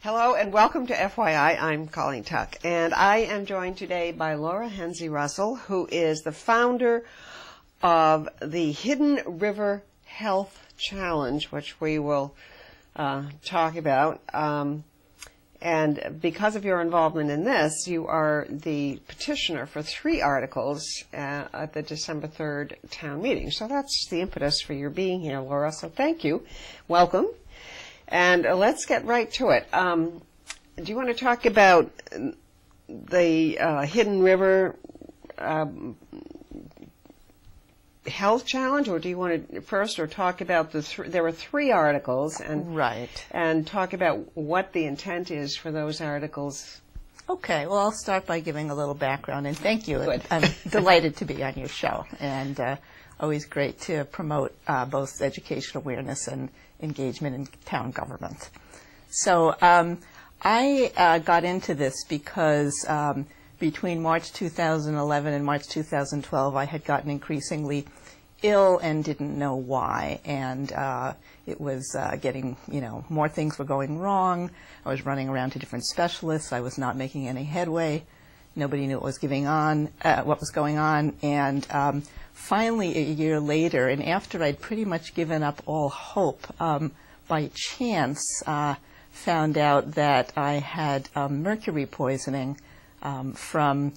Hello and welcome to FYI. I'm Colleen Tuck, and I am joined today by Laura Henze Russell, who is the founder of the Hidden River Health Challenge, which we will talk about. And because of your involvement in this, you are the petitioner for 3 articles at the December 3rd town meeting. So that's the impetus for your being here, Laura. So thank you. Welcome. And let's get right to it. Do you want to talk about the Hidden River Health Challenge, or do you want to first talk about there were 3 articles, and and talk about what the intent is for those articles? Okay, well, I'll start by giving a little background, and thank you. Good. I'm delighted to be on your show, and always great to promote both education awareness and engagement in town government. So I got into this because between March 2011 and March 2012, I had gotten increasingly ill and didn't know why. And it was getting, more things were going wrong. I was running around to different specialists. I was not making any headway. Nobody knew what was going on. And finally, a year later, and after I'd pretty much given up all hope, by chance found out that I had mercury poisoning from,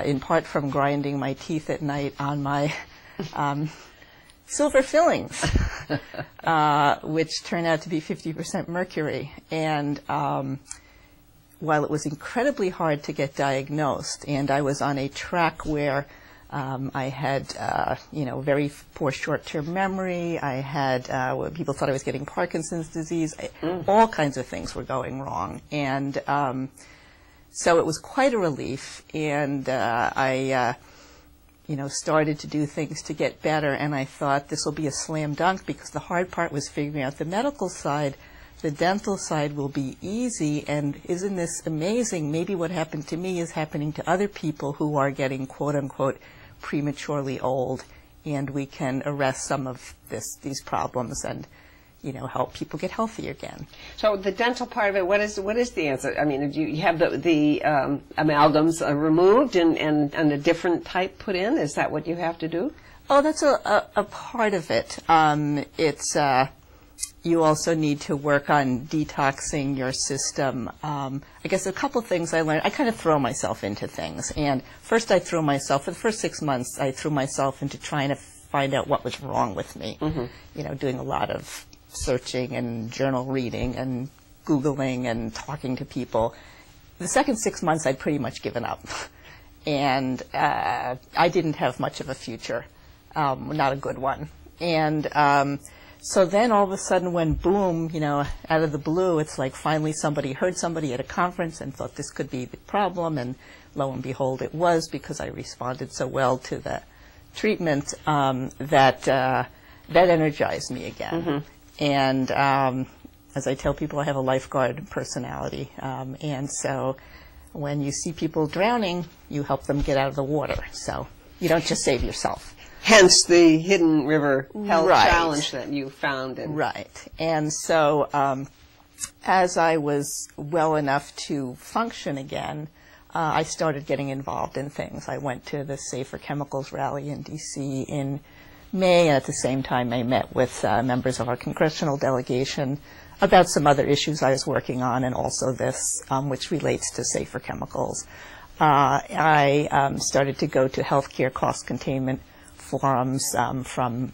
in part from grinding my teeth at night on my silver fillings, which turned out to be 50% mercury. And while it was incredibly hard to get diagnosed, and I was on a track where I had, very poor short-term memory. I had, people thought I was getting Parkinson's disease. All kinds of things were going wrong. And so it was quite a relief. And I started to do things to get better. And I thought this will be a slam dunk, because the hard part was figuring out the medical side. The dental side will be easy, and isn't this amazing? Maybe what happened to me is happening to other people who are getting, quote-unquote, prematurely old, and we can arrest some of these problems and, help people get healthy again. So the dental part of it, what is the answer? I mean, do you have the amalgams removed and a different type put in? Is that what you have to do? Oh, that's a part of it. You also need to work on detoxing your system. I guess a couple things I learned. I kind of throw myself into things. And first for the first 6 months, I threw myself into trying to find out what was wrong with me. Doing a lot of searching and journal reading and Googling and talking to people. The second 6 months, I'd pretty much given up. And I didn't have much of a future, not a good one. And so then all of a sudden when boom, out of the blue, it's like finally somebody heard somebody at a conference and thought this could be the problem, and lo and behold it was, because I responded so well to the treatment that energized me again. And as I tell people, I have a lifeguard personality, and so when you see people drowning, you help them get out of the water. So you don't just save yourself. Hence the Hidden River Health Challenge that you founded. Right. And so as I was well enough to function again, I started getting involved in things. I went to the Safer Chemicals rally in D.C. in May, and at the same time I met with members of our congressional delegation about some other issues I was working on, and also this, which relates to safer chemicals. I started to go to healthcare cost containment forums from,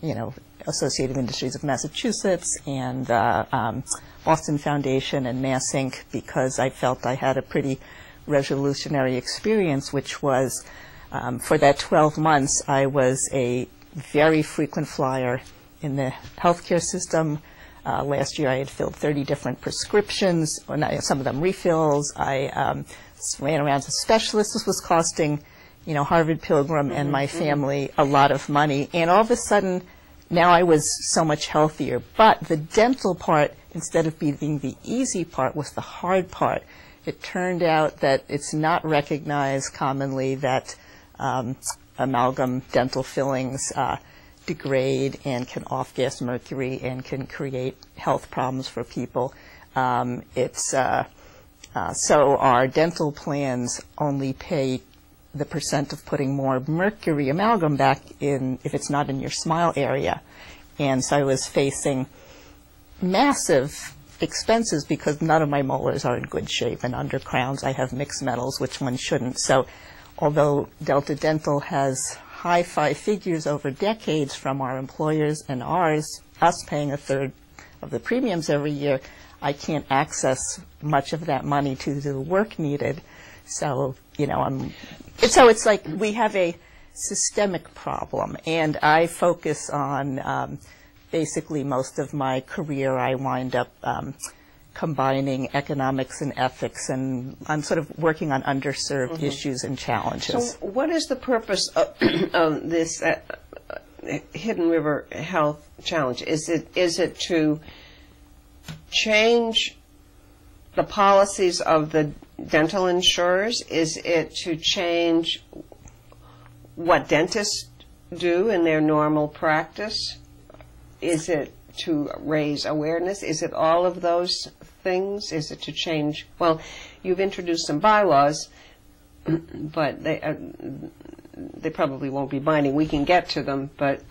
Associated Industries of Massachusetts and Boston Foundation and Mass Inc., because I felt I had a pretty revolutionary experience, which was for that 12 months, I was a very frequent flyer in the healthcare system. Last year I had filled 30 different prescriptions, some of them refills. I ran around to specialists. This was costing Harvard Pilgrim and my family a lot of money. And all of a sudden, now I was so much healthier. But the dental part, instead of being the easy part, was the hard part. It turned out that it's not recognized commonly that amalgam dental fillings degrade and can off-gas mercury and can create health problems for people. So our dental plans only pay the percent of putting more mercury amalgam back in if it's not in your smile area. And so I was facing massive expenses because none of my molars are in good shape, and under crowns I have mixed metals, which one shouldn't. So although Delta Dental has high five figures over decades from our employers and us paying a third of the premiums every year, I can't access much of that money to do the work needed. So, so it's like we have a systemic problem, and I focus on basically most of my career. I wind up combining economics and ethics, and I'm sort of working on underserved issues and challenges. So what is the purpose of this Hidden River Health Challenge? Is it to change the policies of the dental insurers? Is it to change what dentists do in their normal practice? Is it to raise awareness? Is it all of those things? Is it to change? Well, you've introduced some bylaws, but they probably won't be binding. We can get to them, but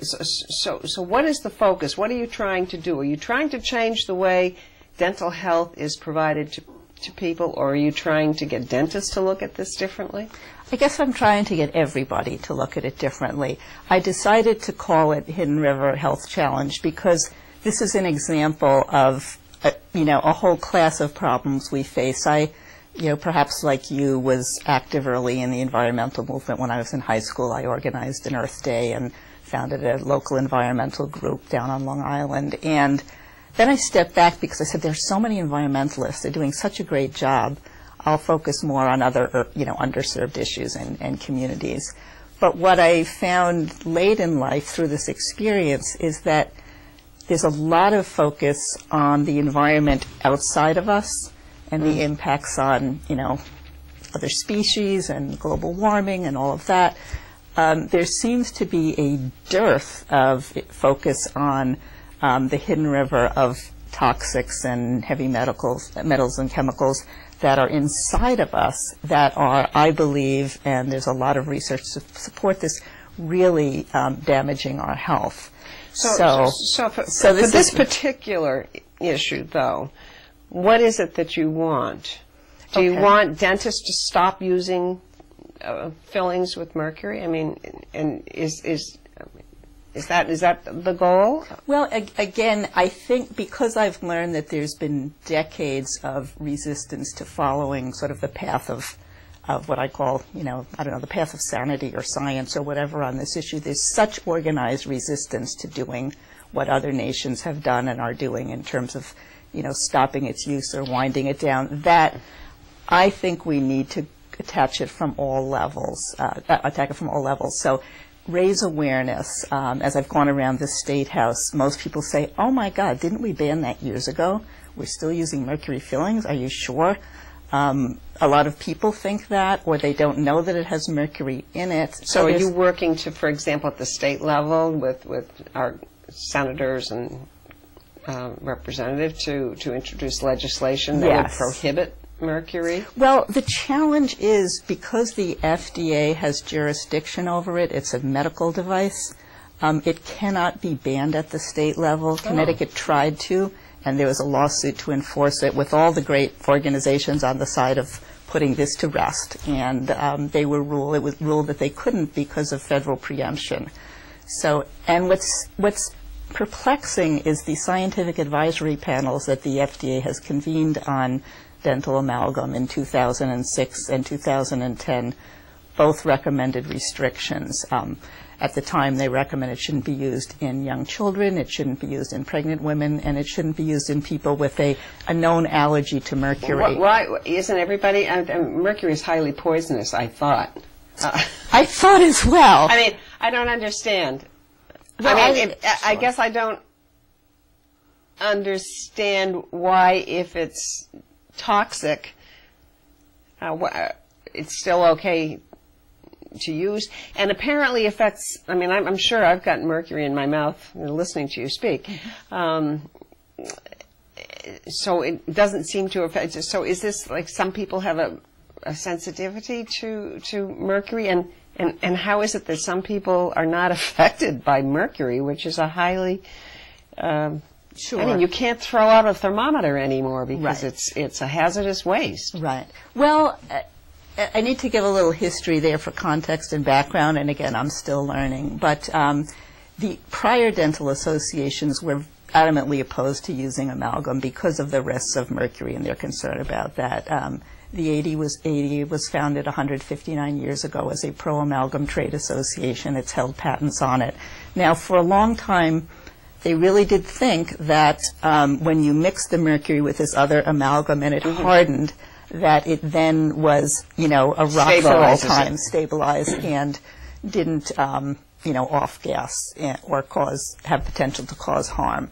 so what is the focus? What are you trying to do? Are you trying to change the way dental health is provided to people, or are you trying to get dentists to look at this differently? I guess I'm trying to get everybody to look at it differently. I decided to call it Hidden River Health Challenge because this is an example of a whole class of problems we face. I, perhaps like you, was active early in the environmental movement. When I was in high school, I organized an Earth Day and founded a local environmental group down on Long Island. And then I stepped back because I said, there's so many environmentalists. They're doing such a great job. I'll focus more on other, underserved issues and communities. But what I found late in life through this experience is that there's a lot of focus on the environment outside of us and the impacts on, other species and global warming and all of that. There seems to be a dearth of focus on the hidden river of toxics and heavy metals and chemicals that are inside of us that are, I believe, and there's a lot of research to support this, really damaging our health. So for this particular issue, though, what is it that you want? Do you want dentists to stop using fillings with mercury? I mean, and is that the goal? Well, again, I think because I've learned that there's been decades of resistance to following sort of the path of what I call, the path of sanity or science or whatever on this issue. There's such organized resistance to doing what other nations have done and are doing in terms of, stopping its use or winding it down, that I think we need to attack it from all levels. So raise awareness. As I've gone around the State House, most people say, oh my God, didn't we ban that years ago? We're still using mercury fillings? Are you sure? A lot of people think that, or they don't know that it has mercury in it. So are you working to, for example, at the state level with our senators and representatives to introduce legislation that would prohibit mercury? Well, the challenge is because the FDA has jurisdiction over it, it's a medical device, it cannot be banned at the state level. Connecticut tried to, and there was a lawsuit to enforce it with all the great organizations on the side of putting this to rest. And it was ruled that they couldn't because of federal preemption. So, and what's perplexing is the scientific advisory panels that the FDA has convened on dental amalgam in 2006 and 2010 both recommended restrictions. At the time, they recommended it shouldn't be used in young children, it shouldn't be used in pregnant women, and it shouldn't be used in people with a known allergy to mercury. Why isn't everybody? Mercury is highly poisonous, I thought. I thought as well. I mean, I don't understand. Well, I guess I don't understand why, if it's toxic, it's still okay use, and apparently affects. I mean, I'm sure I've got mercury in my mouth listening to you speak. So it doesn't seem to affect. So is this like some people have a sensitivity to mercury, and how is it that some people are not affected by mercury, which is a highly Sure. I mean, you can't throw out a thermometer anymore because Right. it's a hazardous waste. Right. Well, I need to give a little history there for context and background, and again, I'm still learning. But the prior dental associations were adamantly opposed to using amalgam because of the risks of mercury, and they're concerned about that. The AD was founded 159 years ago as a pro-amalgam trade association. It's held patents on it. Now, for a long time, they really did think that when you mixed the mercury with this other amalgam and it hardened, that it then was, a rock for all time, stabilized, and didn't, off-gas or have potential to cause harm.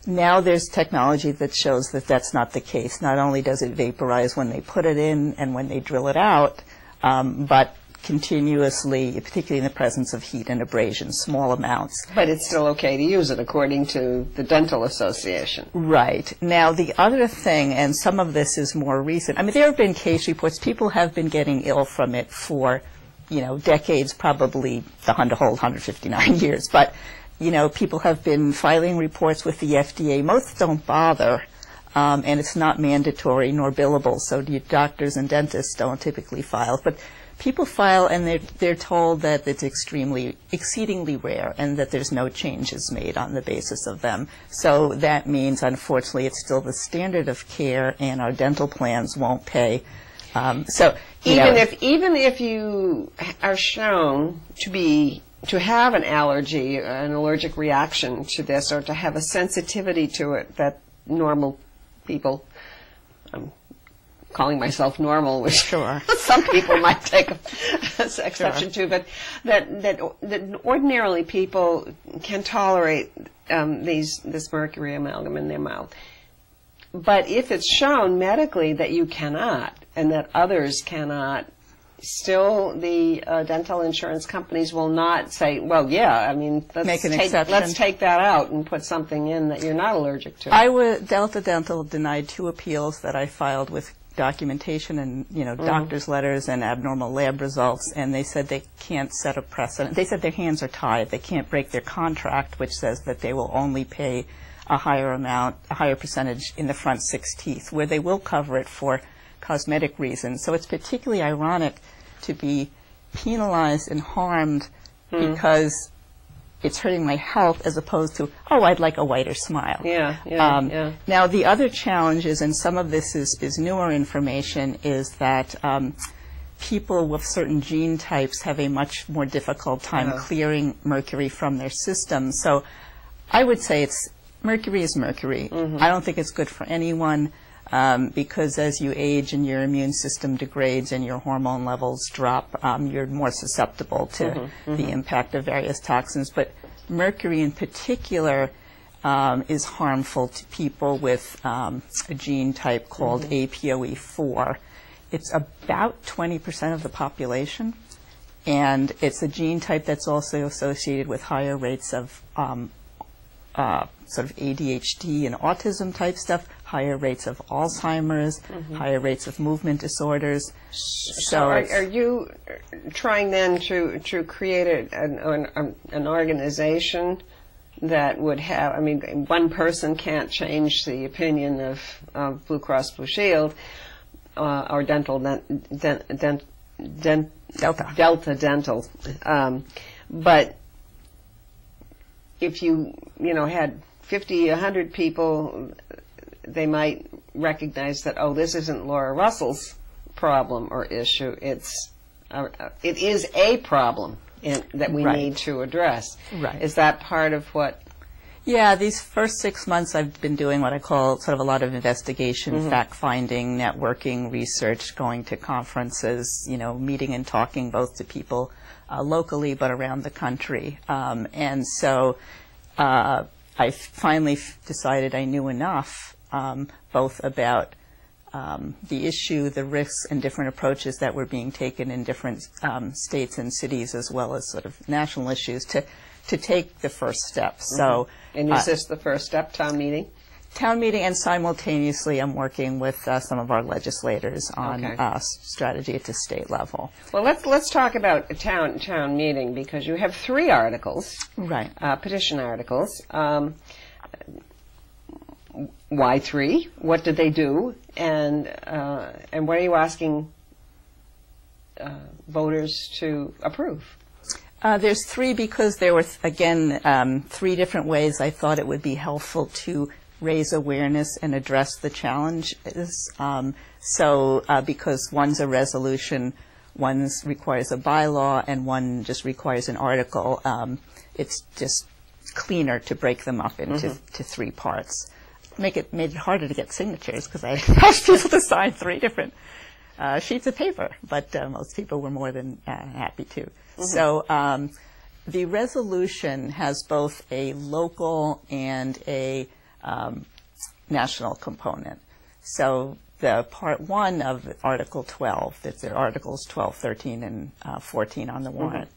Now there's technology that shows that that's not the case. Not only does it vaporize when they put it in and when they drill it out, but continuously, particularly in the presence of heat and abrasion, small amounts. But it's still okay to use it according to the Dental Association. Right. Now, the other thing, and some of this is more recent, I mean, there have been case reports. People have been getting ill from it for, decades, probably the whole 159 years. But, people have been filing reports with the FDA. Most don't bother, and it's not mandatory nor billable, so doctors and dentists don't typically file. But people file, and they're told that it's exceedingly rare, and that there's no changes made on the basis of them. So that means, unfortunately, it's still the standard of care, and our dental plans won't pay. Even if you are shown to have an allergy, an allergic reaction to this, or to have a sensitivity to it that normal people, calling myself normal, which sure. some people might take exception to, but that ordinarily people can tolerate this mercury amalgam in their mouth. But if it's shown medically that you cannot, and that others cannot, still the dental insurance companies will not say, well, yeah, I mean, let's take that out and put something in that you're not allergic to. Delta Dental denied 2 appeals that I filed with documentation and doctor's letters and abnormal lab results, and they said they can't set a precedent. They said their hands are tied. They can't break their contract, which says that they will only pay a higher percentage in the front 6 teeth, where they will cover it for cosmetic reasons. So it's particularly ironic to be penalized and harmed because it's hurting my health, as opposed to, oh, I'd like a whiter smile. Yeah. Now, the other challenges, and some of this is newer information, is that people with certain gene types have a much more difficult time clearing mercury from their system. So I would say mercury is mercury. I don't think it's good for anyone, because as you age and your immune system degrades and your hormone levels drop, you're more susceptible to the impact of various toxins. But mercury in particular is harmful to people with a gene type called APOE4. It's about 20% of the population, and it's a gene type that's also associated with higher rates of sort of ADHD and autism type stuff, higher rates of Alzheimer's, higher rates of movement disorders. So are you trying then to create an organization that would have, I mean, one person can't change the opinion of Blue Cross Blue Shield or Delta Dental, but if you had 50, 100 people, they might recognize that, oh, this isn't Laura Russell's problem or issue. It is a problem that we need to address. Right. Is that part of what? Yeah, these first 6 months I've been doing what I call sort of a lot of investigation, fact-finding, networking, research, going to conferences, meeting and talking both to people locally but around the country. And so I finally decided I knew enough both about the issue, the risks, and different approaches that were being taken in different states and cities, as well as sort of national issues, to take the first step. So, and is this the first step, town meeting? Town meeting, and simultaneously I'm working with some of our legislators on strategy at the state level. Well, let's talk about town meeting, because you have 3 articles, right? Petition articles. Why 3? What did they do? And what are you asking voters to approve? There's 3 because there were, again, 3 different ways I thought it would be helpful to raise awareness and address the challenges. Because one's a resolution, one requires a bylaw, and one just requires an article, it's just cleaner to break them up into 3 parts. Made it harder to get signatures because I asked people to sign 3 different sheets of paper, but most people were more than happy to. So the resolution has both a local and a national component. So the part 1 of Article 12, that's the Articles 12, 13, and 14 on the warrant,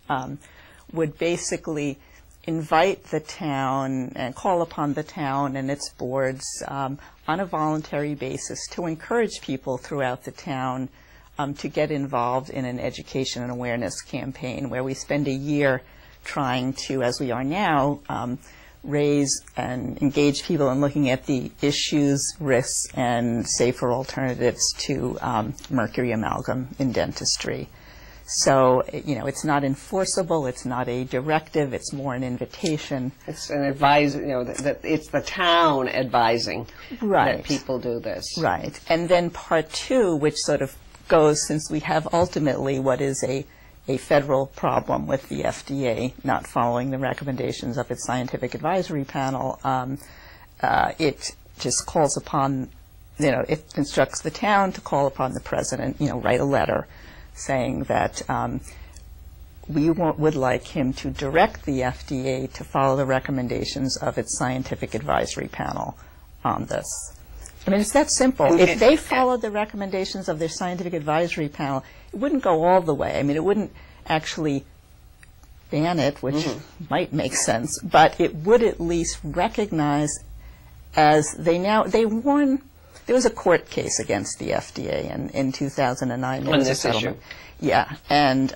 would basically invite the town and call upon the town and its boards on a voluntary basis to encourage people throughout the town to get involved in an education and awareness campaign where we spend a year trying to, as we are now, raise and engage people in looking at the issues, risks, and safer alternatives to mercury amalgam in dentistry. So, it's not enforceable, it's not a directive, it's more an invitation. It's an it's the town advising that people do this. Right. And then part 2, which sort of goes, since we have ultimately what is a federal problem with the FDA not following the recommendations of its scientific advisory panel, it just calls upon, it instructs the town to call upon the president, write a letter saying that we would like him to direct the FDA to follow the recommendations of its scientific advisory panel on this. I mean, it's that simple. If they followed the recommendations of their scientific advisory panel, it wouldn't go all the way. I mean, it wouldn't actually ban it, which might make sense, but it would at least recognize, as they won. There was a court case against the FDA in 2009. On this issue. Yeah, and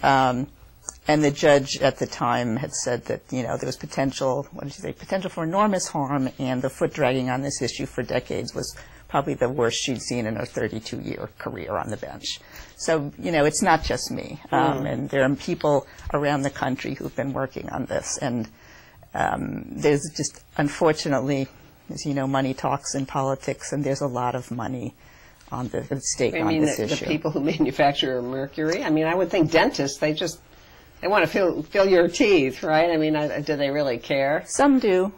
the judge at the time had said that there was potential for enormous harm, and the foot dragging on this issue for decades was probably the worst she'd seen in her 32-year career on the bench. So it's not just me, and there are people around the country who've been working on this, and there's just, unfortunately, as you know, money talks in politics, and there's a lot of money on the stake on this issue. The people who manufacture mercury? I mean, I would think dentists, they want to fill your teeth, right? I mean, do they really care? Some do.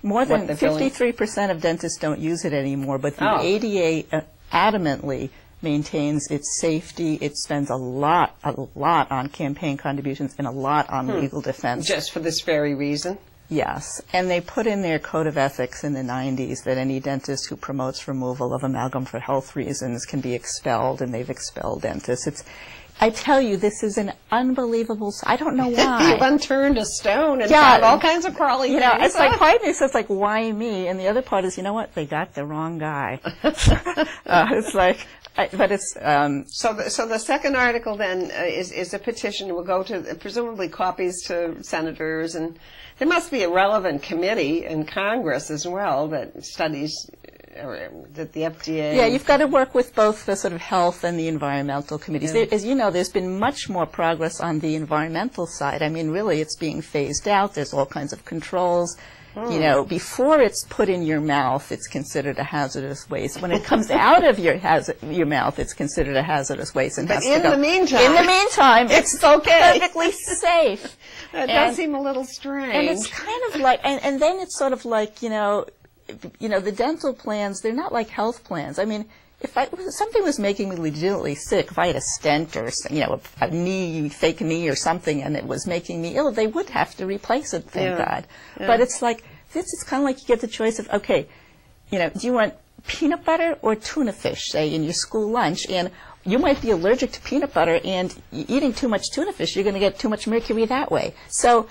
More than 53% of dentists don't use it anymore, but the ADA adamantly maintains its safety. It spends a lot on campaign contributions and a lot on legal defense. Just for this very reason? Yes, and they put in their code of ethics in the 90s that any dentist who promotes removal of amalgam for health reasons can be expelled, and they've expelled dentists. I tell you, this is an unbelievable, I don't know why. You've unturned a stone and found all kinds of crawly things. It's like, part of me says, like, why me? And the other part is, you know what, they got the wrong guy. It's like, but it's... So the second article then is a petition. It will go to, presumably, copies to senators, and there must be a relevant committee in Congress as well that studies that the FDA... Yeah, you've got to work with both the sort of health and the environmental committees. Yeah. As you know, there's been much more progress on the environmental side. I mean, really, it's being phased out. There's all kinds of controls. Before it's put in your mouth, it's considered a hazardous waste. When it comes out of your mouth, it's considered a hazardous waste. And but in the meantime, it's okay. Perfectly safe. That does seem a little strange. And it's kind of like, and then it's sort of like, the dental plans, they're not like health plans. I mean, if something was making me legitimately sick, if I had a stent or, a fake knee or something, and it was making me ill, they would have to replace it, thank God. Yeah. But it's like, this is kind of like you get the choice of, okay, do you want peanut butter or tuna fish, say, in your school lunch, and you might be allergic to peanut butter, and eating too much tuna fish, you're going to get too much mercury that way. So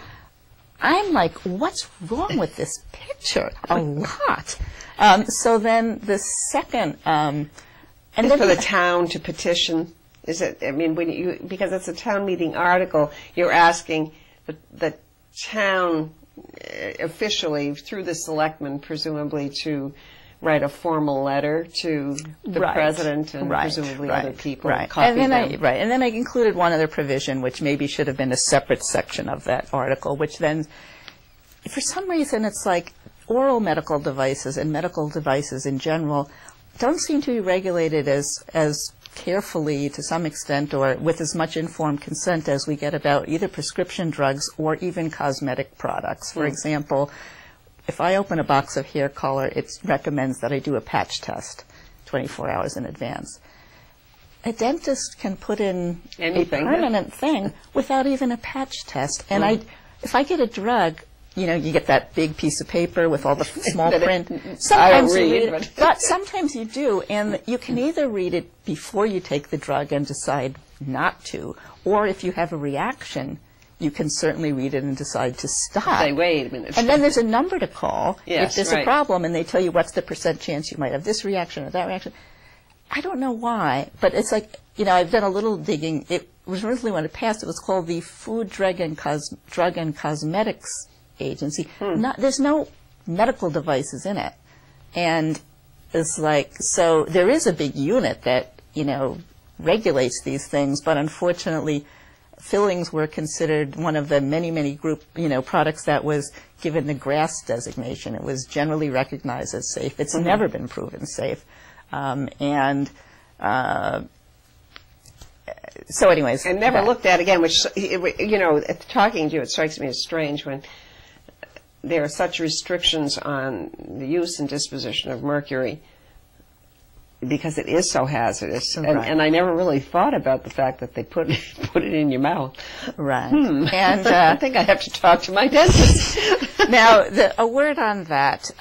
I'm like, what's wrong with this picture? A lot. So then the second... and then for the town to petition, is it, I mean, because it's a town meeting article, you're asking the town officially, through the selectmen, presumably, to write a formal letter to the president and presumably other people. And then and then I included one other provision, which maybe should have been a separate section of that article, which then, for some reason, it's like oral medical devices and medical devices in general don't seem to be regulated as carefully, to some extent, or with as much informed consent as we get about either prescription drugs or even cosmetic products. For example, if I open a box of hair color, it recommends that I do a patch test 24 hours in advance. A dentist can put in a permanent thing without even a patch test. And if I get a drug, you know, you get that big piece of paper with all the small print. Sometimes you read it, but sometimes you do, and you can either read it before you take the drug and decide not to, or if you have a reaction, you can certainly read it and decide to stop. Say, wait a minute. And then there's a number to call if there's a problem, and they tell you what's the % chance you might have this reaction or that reaction. I don't know why, but it's like, you know, I've done a little digging. It was originally, when it passed, it was called the Food, Drug, and Cosmetics Agency. There's no medical devices in it. And it's like, so there is a big unit that, you know, regulates these things, but unfortunately, fillings were considered one of the many group, you know, products that was given the GRAS designation. It was generally recognized as safe. It's never been proven safe. So anyways. And never looked at again, which, you know, talking to you, it strikes me as strange when there are such restrictions on the use and disposition of mercury, because it is so hazardous. And I never really thought about the fact that they put it in your mouth. Right. And I think I have to talk to my dentist. Now, a word on that.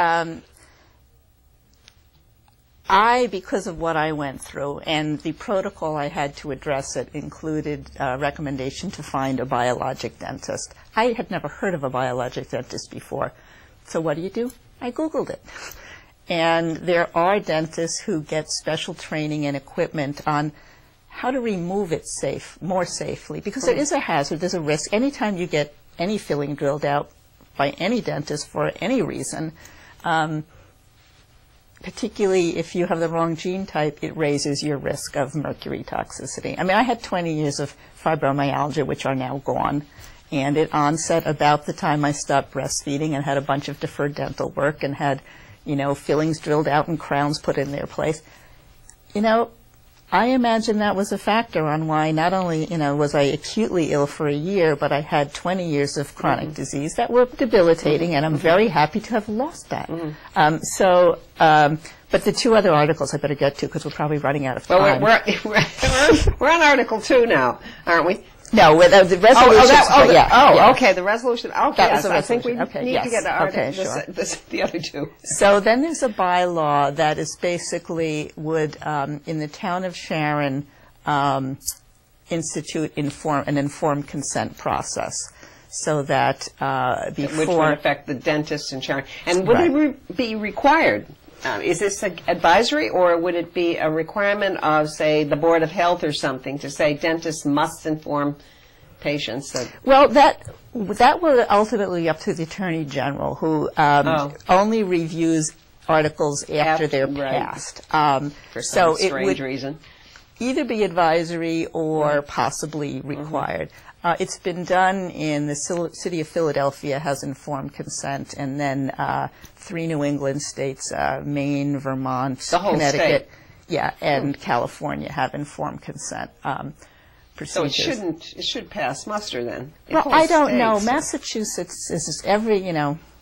Because of what I went through, and the protocol I had to address it included a recommendation to find a biologic dentist. I had never heard of a biologic dentist before. So what do? I Googled it. And there are dentists who get special training and equipment on how to remove it more safely, because it is a hazard, there's a risk. Anytime you get any filling drilled out by any dentist for any reason, particularly if you have the wrong gene type, it raises your risk of mercury toxicity. I mean, I had 20 years of fibromyalgia, which are now gone, and it onset about the time I stopped breastfeeding and had a bunch of deferred dental work and had, you know, fillings drilled out and crowns put in their place. You know, I imagine that was a factor on why not only, you know, was I acutely ill for a year, but I had 20 years of chronic disease that were debilitating, and I'm very happy to have lost that. But the two other articles I better get to, because we're probably running out of time. Well, we're on Article 2 now, aren't we? No, the resolution. Okay, the resolution. Okay, that was I think we need to get to the other two. So then there's a bylaw that is basically would, in the town of Sharon, institute an informed consent process, so that before... Which would affect the dentists in Sharon. And would it be required? Is this advisory, or would it be a requirement of, say, the Board of Health or something to say dentists must inform patients? Well, that will ultimately be up to the Attorney General, who only reviews articles after they're passed. For some strange reason. Either be advisory or possibly required. It's been done in the city of Philadelphia has informed consent, and then 3 New England states, Maine, Vermont, Connecticut, and California have informed consent procedures. So it should pass muster then. Well, I don't know. Massachusetts is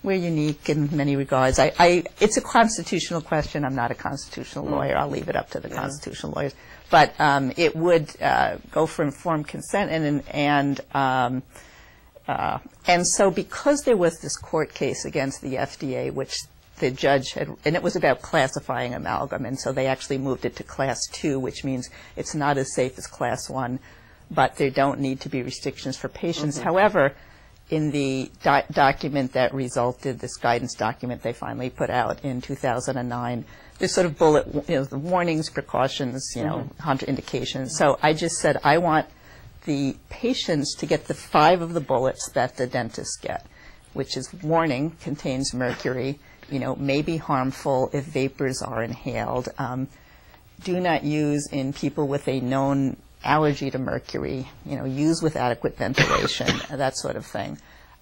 we're unique in many regards. It's a constitutional question. I'm not a constitutional lawyer. I'll leave it up to the constitutional lawyers. But it would go for informed consent, and so because there was this court case against the FDA, which the judge had, and it was about classifying amalgam, and so they actually moved it to class 2, which means it's not as safe as class 1, but there don't need to be restrictions for patients. However, in the document that resulted, this guidance document they finally put out in 2009, there's sort of bullet, the warnings, precautions, contraindications. So I just said, I want the patients to get the 5 of the bullets that the dentists get, which is warning, contains mercury, may be harmful if vapors are inhaled. Do not use in people with a known allergy to mercury, use with adequate ventilation, that sort of thing.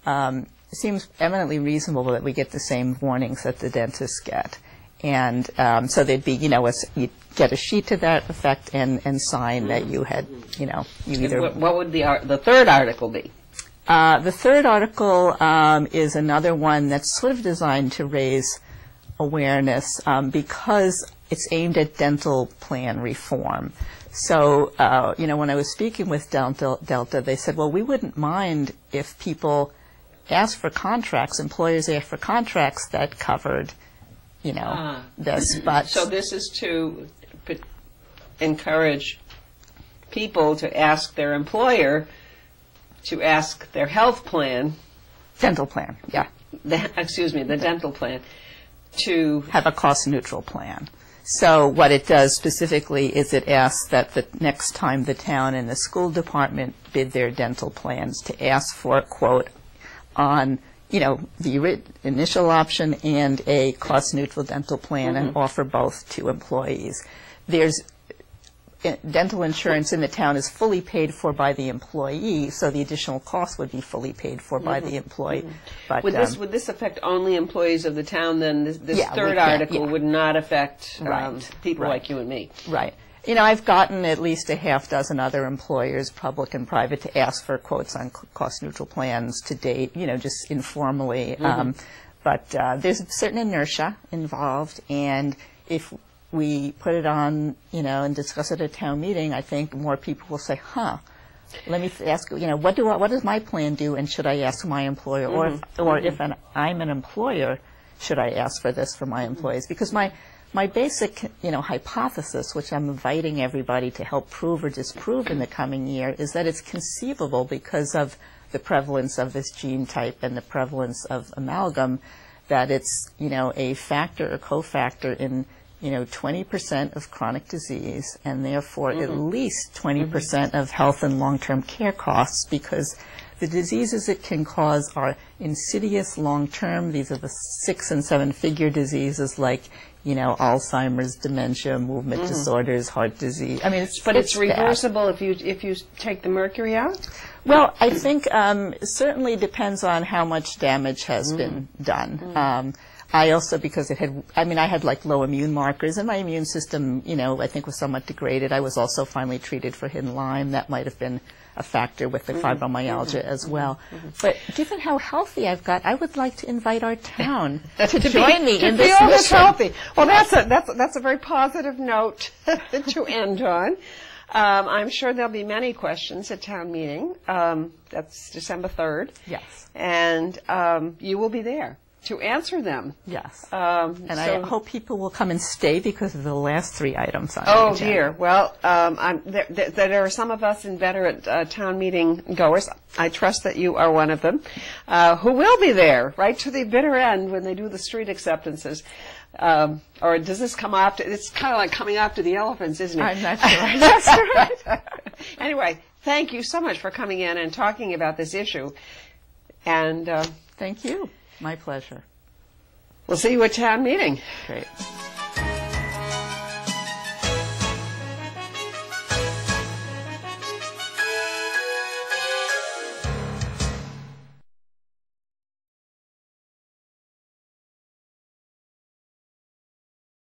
It seems eminently reasonable that we get the same warnings that the dentists get. And so there'd be, you'd get a sheet to that effect and sign that you had, you either... What would the third article be? The third article is another one that's sort of designed to raise awareness because it's aimed at dental plan reform. So, when I was speaking with Delta, they said, well, we wouldn't mind if people asked for contracts, employers asked for contracts that covered, this. But so this is to encourage people to ask their employer to ask their health plan. Dental plan, yeah. The dental plan to have a cost-neutral plan. So what it does specifically is it asks that the next time the town and the school department bid their dental plans to ask for a quote on, the initial option and a cost-neutral dental plan and offer both to employees. There's dental insurance in the town is fully paid for by the employee, so the additional cost would be fully paid for by the employee. But would this affect only employees of the town? Then this third article would not affect people like you and me. Right. I've gotten at least a half dozen other employers, public and private, to ask for quotes on cost-neutral plans to date. Just informally. But there's a certain inertia involved, and if we put it on, and discuss it at town meeting, I think more people will say, let me ask, what does my plan do, and should I ask my employer? Or if I'm an employer, should I ask for this for my employees? Because my basic, hypothesis, which I'm inviting everybody to help prove or disprove in the coming year, is that it's conceivable because of the prevalence of this gene type and the prevalence of amalgam, that it's, a factor or cofactor in 20% of chronic disease, and therefore at least 20% of health and long-term care costs, because the diseases it can cause are insidious long-term. These are the 6- and 7-figure diseases like, Alzheimer's, dementia, movement disorders, heart disease. I mean, it's reversible if you take the mercury out? Well, I think it certainly depends on how much damage has been done. I also, because I had like low immune markers, and my immune system, I think was somewhat degraded. I was also finally treated for hidden Lyme. That might have been a factor with the fibromyalgia as well. But given how healthy I've got, I would like to invite our town to join me in this mission. Healthy. Well, that's a very positive note to end on. I'm sure there'll be many questions at town meeting. That's December 3rd. Yes. And you will be there to answer them. Yes. And I hope people will come and stay because of the last 3 items on the agenda. Oh, dear. Well, there are some of us inveterate town meeting goers. I trust that you are one of them, who will be there right to the bitter end when they do the street acceptances. Or does this come after? It's kind of like coming after the elephants, isn't it? I'm not sure. That's right. Anyway, thank you so much for coming in and talking about this issue. And thank you. My pleasure. We'll see you at town meeting. Great.